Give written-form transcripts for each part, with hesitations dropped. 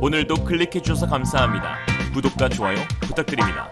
오늘도 클릭해주셔서 감사합니다. 구독과 좋아요 부탁드립니다.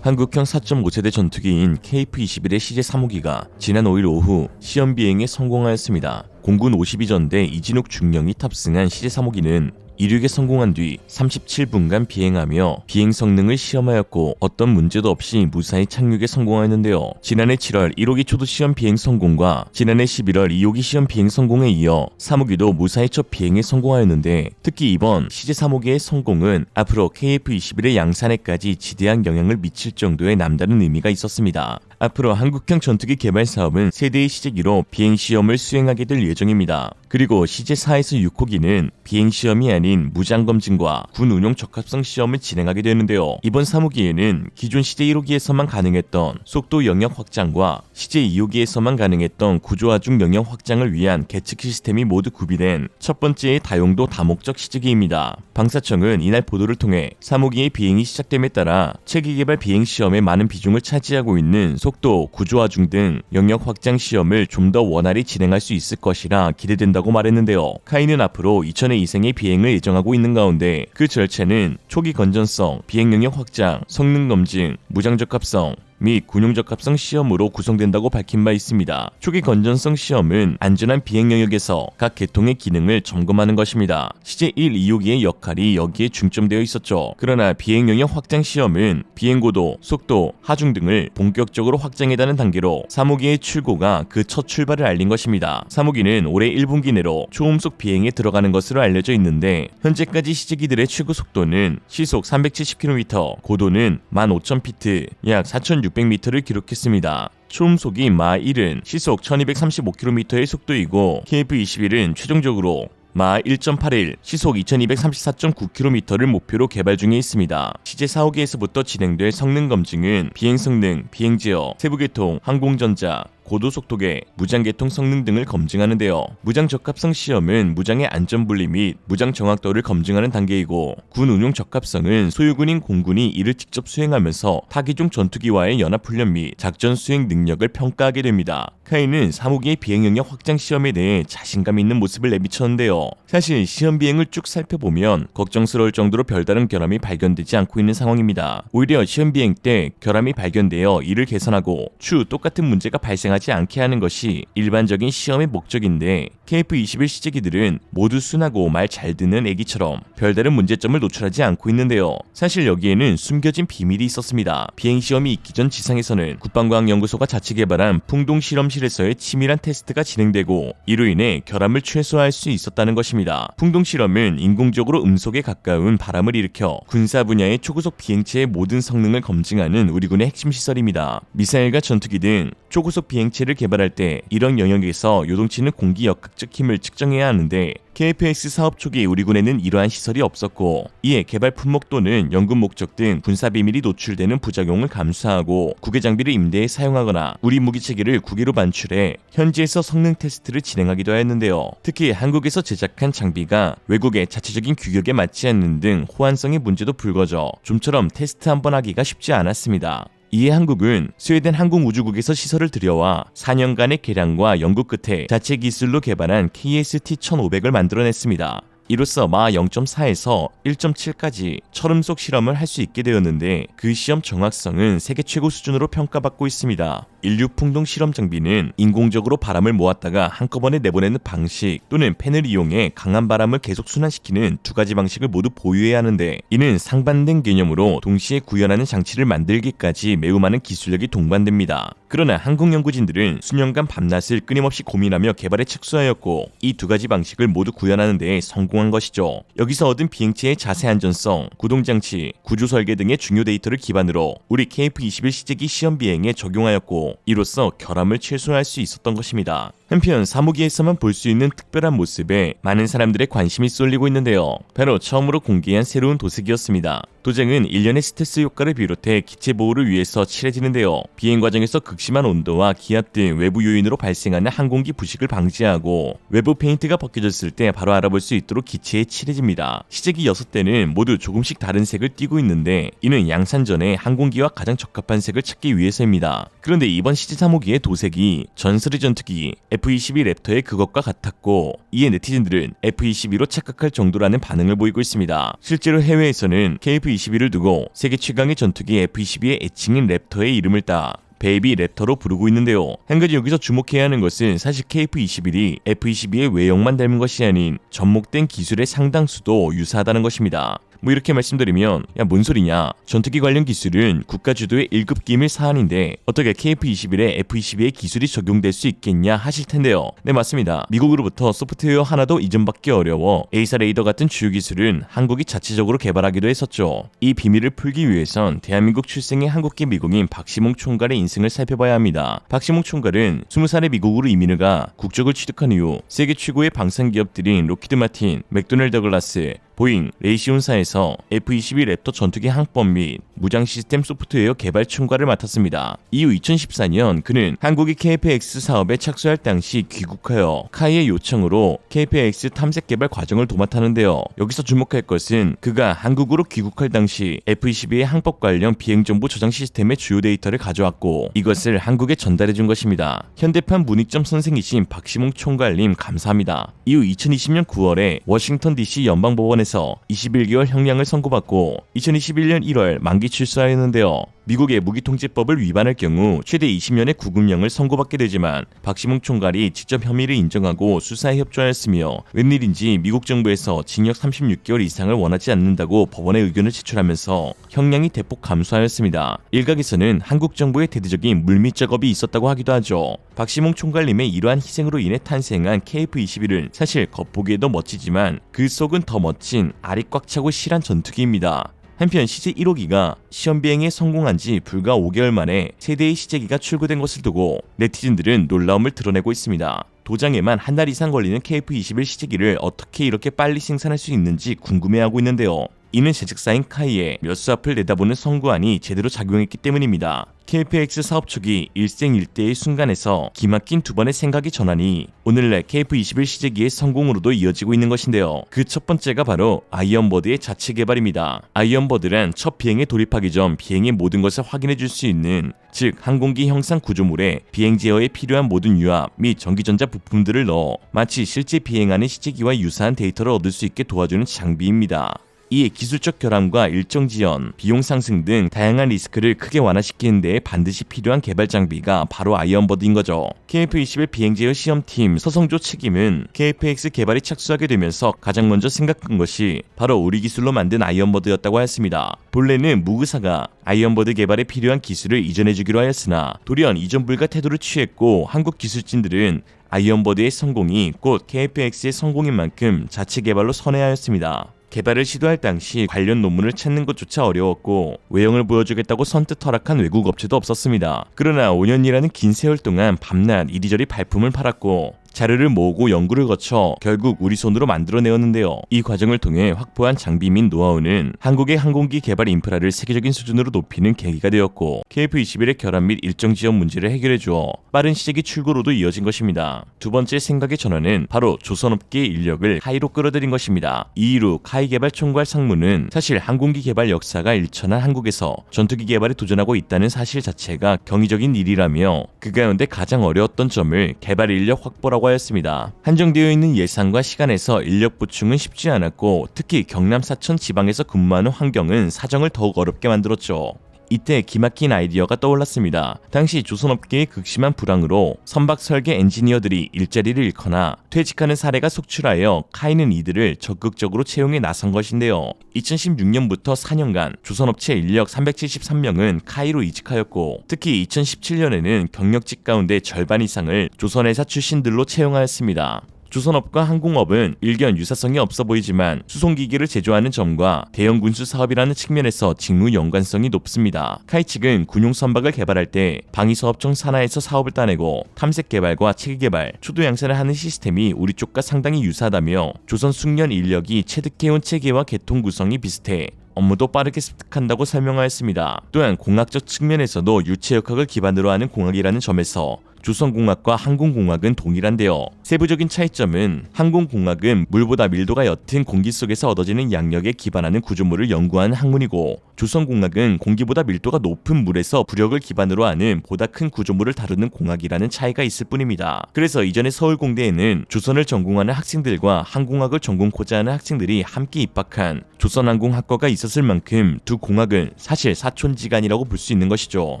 한국형 4.5세대 전투기인 KF-21의 CJ-3호기가 지난 5일 오후 시험 비행에 성공하였습니다. 공군 52전대 이진욱 중령이 탑승한 CJ-3호기는 이륙에 성공한 뒤 37분간 비행하며 비행 성능을 시험하였고 어떤 문제도 없이 무사히 착륙에 성공하였는데요. 지난해 7월 1호기 초도 시험 비행 성공과 지난해 11월 2호기 시험 비행 성공에 이어 3호기도 무사히 첫 비행에 성공하였는데, 특히 이번 CJ-3호기의 성공은 앞으로 KF-21의 양산에까지 지대한 영향을 미칠 정도의 남다른 의미가 있었습니다. 앞으로 한국형 전투기 개발 사업은 세대의 시제기로 비행시험을 수행하게 될 예정입니다. 그리고 CJ-4에서 6호기는 비행시험이 아닌 무장검증과 군 운용 적합성 시험을 진행하게 되는데요. 이번 3호기에는 기존 CJ-1호기에서만 가능했던 속도 영역 확장과 CJ-2호기에서만 가능했던 구조하중 영역 확장을 위한 계측 시스템이 모두 구비된 첫 번째의 다용도 다목적 시제기입니다. 방사청은 이날 보도를 통해 3호기의 비행이 시작됨에 따라 체계 개발 비행시험에 많은 비중을 차지하고 있는 속도, 구조하중 등 영역 확장 시험을 좀 더 원활히 진행할 수 있을 것이라 기대된다고 말했는데요. 카이는 앞으로 2000회 이상의 비행을 예정하고 있는 가운데 그 절차는 초기 건전성, 비행 영역 확장, 성능 검증, 무장 적합성 및 군용 적합성 시험으로 구성된다고 밝힌 바 있습니다. 초기 건전성 시험은 안전한 비행 영역에서 각 계통의 기능을 점검하는 것입니다. CJ-1, 2호기의 역할이 여기에 중점되어 있었죠. 그러나 비행 영역 확장 시험은 비행 고도, 속도, 하중 등을 본격적으로 확장해가는 단계로 3호기의 출고가 그 첫 출발을 알린 것입니다. 3호기는 올해 1분기 내로 초음속 비행에 들어가는 것으로 알려져 있는데, 현재까지 시제기들의 최고 속도는 시속 370km, 고도는 15,000피트, 약 4,600m를 기록했습니다. 초음속이 마 1은 시속 1235km의 속도이고 KF-21은 최종적으로 마 1.81, 시속 2234.9km를 목표로 개발 중에 있습니다. CJ-4호기에서부터 진행될 성능 검증은 비행 성능, 비행 제어, 세부계통, 항공전자, 고도속도계, 무장계통 성능 등을 검증하는데요. 무장 적합성 시험은 무장의 안전분리 및 무장 정확도를 검증하는 단계이고, 군 운용 적합성은 소유군인 공군이 이를 직접 수행하면서 타기종 전투기와의 연합훈련 및 작전 수행 능력을 평가하게 됩니다. 카이는 3호기의 비행 영역 확장 시험에 대해 자신감 있는 모습을 내비쳤는데요. 사실 시험 비행을 쭉 살펴보면 걱정스러울 정도로 별다른 결함이 발견되지 않고 있는 상황입니다. 오히려 시험 비행 때 결함이 발견되어 이를 개선하고 추후 똑같은 문제가 발생하지 않게 하는 것이 일반적인 시험의 목적인데, KF-21 시제기들은 모두 순하고 말 잘 듣는 애기처럼 별다른 문제점을 노출하지 않고 있는데요. 사실 여기에는 숨겨진 비밀이 있었습니다. 비행시험이 있기 전 지상에서는 국방과학연구소가 자체 개발한 풍동실험실에서의 치밀한 테스트가 진행되고, 이로 인해 결함을 최소화할 수 있었다는 것입니다. 풍동실험은 인공적으로 음속에 가까운 바람을 일으켜 군사 분야의 초고속 비행체의 모든 성능을 검증하는 우리 군의 핵심 시설입니다. 미사일과 전투기 등 초고속 비행체를 개발할 때 이런 영역에서 요동치는 공기 역학적 힘을 측정해야 하는데, KF-X 사업 초기 우리 군에는 이러한 시설이 없었고, 이에 개발 품목 또는 연금 목적 등 군사 비밀이 노출되는 부작용을 감수하고 국외 장비를 임대해 사용하거나 우리 무기 체계를 국외로 반출해 현지에서 성능 테스트를 진행하기도 하였는데요. 특히 한국에서 제작한 장비가 외국의 자체적인 규격에 맞지 않는 등 호환성의 문제도 불거져 좀처럼 테스트 한번 하기가 쉽지 않았습니다. 이에 한국은 스웨덴 항공우주국에서 시설을 들여와 4년간의 개량과 연구 끝에 자체 기술로 개발한 KST-1500을 만들어냈습니다. 이로써 마 0.4에서 1.7까지 철음속 실험을 할 수 있게 되었는데, 그 시험 정확성은 세계 최고 수준으로 평가받고 있습니다. 인류 풍동 실험 장비는 인공적으로 바람을 모았다가 한꺼번에 내보내는 방식 또는 팬을 이용해 강한 바람을 계속 순환시키는 두 가지 방식을 모두 보유해야 하는데, 이는 상반된 개념으로 동시에 구현하는 장치를 만들기까지 매우 많은 기술력이 동반됩니다. 그러나 항공연구진들은 수년간 밤낮을 끊임없이 고민하며 개발에 착수하였고, 이 두 가지 방식을 모두 구현하는 데 성공한 것이죠. 여기서 얻은 비행체의 자세 안전성, 구동장치, 구조 설계 등의 중요 데이터를 기반으로 우리 KF-21 시제기 시험 비행에 적용하였고, 이로써 결함을 최소화할 수 있었던 것입니다. 한편 3호기에서만 볼 수 있는 특별한 모습에 많은 사람들의 관심이 쏠리고 있는데요. 바로 처음으로 공개한 새로운 도색이었습니다. 도장은 일련의 스텔스 효과를 비롯해 기체 보호를 위해서 칠해지는데요. 비행 과정에서 극심한 온도와 기압 등 외부 요인으로 발생하는 항공기 부식을 방지하고, 외부 페인트가 벗겨졌을 때 바로 알아볼 수 있도록 기체에 칠해집니다. 시제기 6대는 모두 조금씩 다른 색을 띠고 있는데, 이는 양산 전에 항공기와 가장 적합한 색을 찾기 위해서입니다. 그런데 이번 CJ-3호기의 도색이 전설의 전투기 F-22 랩터의 그것과 같았고, 이에 네티즌들은 F-22로 착각할 정도라는 반응을 보이고 있습니다. 실제로 해외에서는 KF-22를 두고 세계 최강의 전투기 F-22의 애칭인 랩터의 이름을 따 베이비 랩터로 부르고 있는데요. 한 가지 여기서 주목해야 하는 것은 사실 KF-21이 F-22의 외형만 닮은 것이 아닌 접목된 기술의 상당수도 유사하다는 것입니다. 이렇게 말씀드리면 뭔 소리냐, 전투기 관련 기술은 국가 주도의 1급 기밀 사안인데 어떻게 KF-21에 F-22의 기술이 적용될 수 있겠냐 하실 텐데요. 네, 맞습니다. 미국으로부터 소프트웨어 하나도 이전받기 어려워 A사 레이더 같은 주요 기술은 한국이 자체적으로 개발하기도 했었죠. 이 비밀을 풀기 위해선 대한민국 출생의 한국계 미국인 박시몽 총괄의 인생을 살펴봐야 합니다. 박시몽 총괄은 20살에 미국으로 이민을 가 국적을 취득한 이후 세계 최고의 방산 기업들인 로키드 마틴, 맥도널드 더글라스, 보잉, 레이시온사에서 F-22 랩터 전투기 항법 및 무장 시스템 소프트웨어 개발 총괄을 맡았습니다. 이후 2014년 그는 한국이 KF-X 사업에 착수할 당시 귀국하여 카이의 요청으로 KF-X 탐색 개발 과정을 도맡았는데요. 여기서 주목할 것은 그가 한국으로 귀국할 당시 F-22의 항법 관련 비행정보 저장 시스템의 주요 데이터를 가져왔고 이것을 한국에 전달해준 것입니다. 현대판 문익점 선생이신 박시몽 총괄님 감사합니다. 이후 2020년 9월에 워싱턴 DC 연방법원에서 21개월 형량을 선고받고 2021년 1월 만기 출소하였는데요. 미국의 무기통제법을 위반할 경우 최대 20년의 구금형을 선고받게 되지만 박시몽 총괄이 직접 혐의를 인정하고 수사에 협조하였으며 웬일인지 미국 정부에서 징역 36개월 이상을 원하지 않는다고 법원에 의견을 제출하면서 형량이 대폭 감소하였습니다. 일각에서는 한국 정부의 대대적인 물밑 작업이 있었다고 하기도 하죠. 박시몽 총괄님의 이러한 희생으로 인해 탄생한 KF-21은 사실 겉보기에도 멋지지만 그 속은 더 멋진 알이 꽉 차고 실한 전투기입니다. 한편 CJ 1호기가 시험비행에 성공한 지 불과 5개월 만에 세대의 시제기가 출고된 것을 두고 네티즌들은 놀라움을 드러내고 있습니다. 도장에만 한 달 이상 걸리는 KF-21 시제기를 어떻게 이렇게 빨리 생산할 수 있는지 궁금해하고 있는데요. 이는 제작사인 카이의 몇 수 앞을 내다보는 선구안이 제대로 작용했기 때문입니다. KF-X 사업 초기 일생일대의 순간에서 기막힌 두 번의 생각이 전환이 오늘날 KF-21 시제기의 성공으로도 이어지고 있는 것인데요. 그 첫 번째가 바로 아이언버드의 자체 개발입니다. 아이언버드란 첫 비행에 돌입하기 전 비행의 모든 것을 확인해 줄 수 있는, 즉 항공기 형상 구조물에 비행 제어에 필요한 모든 유압 및 전기전자 부품들을 넣어 마치 실제 비행하는 시제기와 유사한 데이터를 얻을 수 있게 도와주는 장비입니다. 이에 기술적 결함과 일정 지연, 비용 상승 등 다양한 리스크를 크게 완화시키는 데에 반드시 필요한 개발 장비가 바로 아이언버드인 거죠. KF-21 비행 제어 시험팀 서성조 책임은 KF-X 개발이 착수하게 되면서 가장 먼저 생각한 것이 바로 우리 기술로 만든 아이언버드였다고 하였습니다. 본래는 무그사가 아이언버드 개발에 필요한 기술을 이전해주기로 하였으나 돌연 이전 불가 태도를 취했고 한국 기술진들은 아이언버드의 성공이 곧 KF-X의 성공인 만큼 자체 개발로 선회하였습니다. 개발을 시도할 당시 관련 논문을 찾는 것조차 어려웠고 외형을 보여주겠다고 선뜻 허락한 외국 업체도 없었습니다. 그러나 5년이라는 긴 세월 동안 밤낮 이리저리 발품을 팔았고 자료를 모으고 연구를 거쳐 결국 우리 손으로 만들어내었는데요. 이 과정을 통해 확보한 장비 및 노하우는 한국의 항공기 개발 인프라를 세계적인 수준으로 높이는 계기가 되었고 KF-21의 결함 및 일정 지연 문제를 해결해주어 빠른 시제기 출고로도 이어진 것입니다. 두 번째 생각의 전환은 바로 조선업계의 인력을 카이로 끌어들인 것입니다. 이이루 카이 개발 총괄 상무는 사실 항공기 개발 역사가 일천한 한국에서 전투기 개발에 도전하고 있다는 사실 자체가 경이적인 일이라며 그 가운데 가장 어려웠던 점을 개발 인력 확보라고 하였습니다. 한정되어 있는 예산과 시간에서 인력 보충은 쉽지 않았고 특히 경남 사천 지방에서 근무하는 환경은 사정을 더욱 어렵게 만들었죠. 이때 기막힌 아이디어가 떠올랐습니다. 당시 조선업계의 극심한 불황으로 선박 설계 엔지니어들이 일자리를 잃거나 퇴직하는 사례가 속출하여 카이는 이들을 적극적으로 채용에 나선 것인데요. 2016년부터 4년간 조선업체 인력 373명은 카이로 이직하였고 특히 2017년에는 경력직 가운데 절반 이상을 조선회사 출신들로 채용하였습니다. 조선업과 항공업은 일견 유사성이 없어 보이지만 수송기기를 제조하는 점과 대형 군수 사업이라는 측면에서 직무 연관성이 높습니다. 카이 측은 군용 선박을 개발할 때 방위사업청 산하에서 사업을 따내고 탐색 개발과 체계 개발, 초도 양산을 하는 시스템이 우리 쪽과 상당히 유사하다며 조선 숙련 인력이 체득해온 체계와 계통 구성이 비슷해 업무도 빠르게 습득한다고 설명하였습니다. 또한 공학적 측면에서도 유체역학을 기반으로 하는 공학이라는 점에서 조선공학과 항공공학은 동일한데요. 세부적인 차이점은 항공공학은 물보다 밀도가 옅은 공기 속에서 얻어지는 양력에 기반하는 구조물을 연구하는 학문이고, 조선공학은 공기보다 밀도가 높은 물에서 부력을 기반으로 하는 보다 큰 구조물을 다루는 공학이라는 차이가 있을 뿐입니다. 그래서 이전에 서울공대에는 조선을 전공하는 학생들과 항공학을 전공코자 하는 학생들이 함께 입학한 조선항공학과가 있었을 만큼 두 공학은 사실 사촌지간이라고 볼 수 있는 것이죠.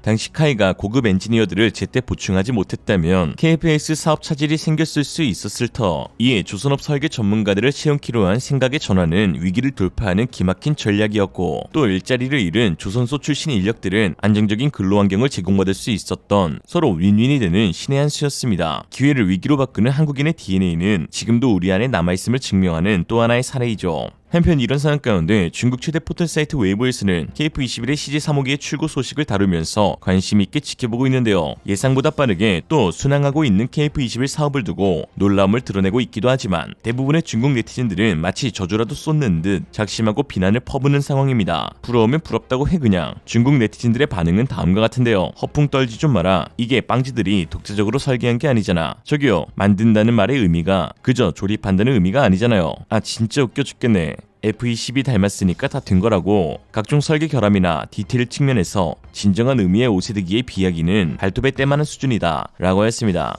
당시 카이가 고급 엔지니어들을 제때 보충하지 못했다면 KFS 사업 차질이 생겼을 수 있었을 터, 이에 조선업 설계 전문가들을 채용키로 한 생각의 전환은 위기를 돌파하는 기막힌 전략이었고, 또 일자리를 잃은 조선소 출신 인력들은 안정적인 근로환경을 제공받을 수 있었던 서로 윈윈이 되는 신의 한 수였습니다. 기회를 위기로 바꾸는 한국인의 DNA는 지금도 우리 안에 남아있음을 증명하는 또 하나의 사례이죠. 한편 이런 상황 가운데 중국 최대 포털 사이트 웨이보에서는 KF-21의 CJ-3호기의 출고 소식을 다루면서 관심 있게 지켜보고 있는데요. 예상보다 빠르게 또 순항하고 있는 KF-21 사업을 두고 놀라움을 드러내고 있기도 하지만, 대부분의 중국 네티즌들은 마치 저주라도 쏟는 듯 작심하고 비난을 퍼붓는 상황입니다. 부러우면 부럽다고 해 그냥. 중국 네티즌들의 반응은 다음과 같은데요. 허풍 떨지 좀 마라. 이게 빵지들이 독자적으로 설계한 게 아니잖아. 저기요, 만든다는 말의 의미가 그저 조립한다는 의미가 아니잖아요. 아 진짜 웃겨 죽겠네. F-22 닮았으니까 다 된 거라고. 각종 설계 결함이나 디테일 측면에서 진정한 의미의 오세드기의 비약이는 발톱에 때만한 수준이다 라고 했습니다.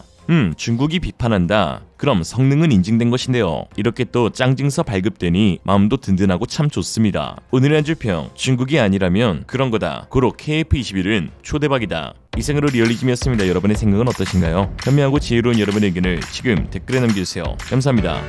중국이 비판한다. 그럼 성능은 인증된 것인데요. 이렇게 또 짱증서 발급되니 마음도 든든하고 참 좋습니다. 오늘의 한 줄평, 중국이 아니라면 그런 거다. 고로 KF-21은 초대박이다. 이상으로 리얼리즘이었습니다. 여러분의 생각은 어떠신가요? 현명하고 지혜로운 여러분의 의견을 지금 댓글에 남겨주세요. 감사합니다.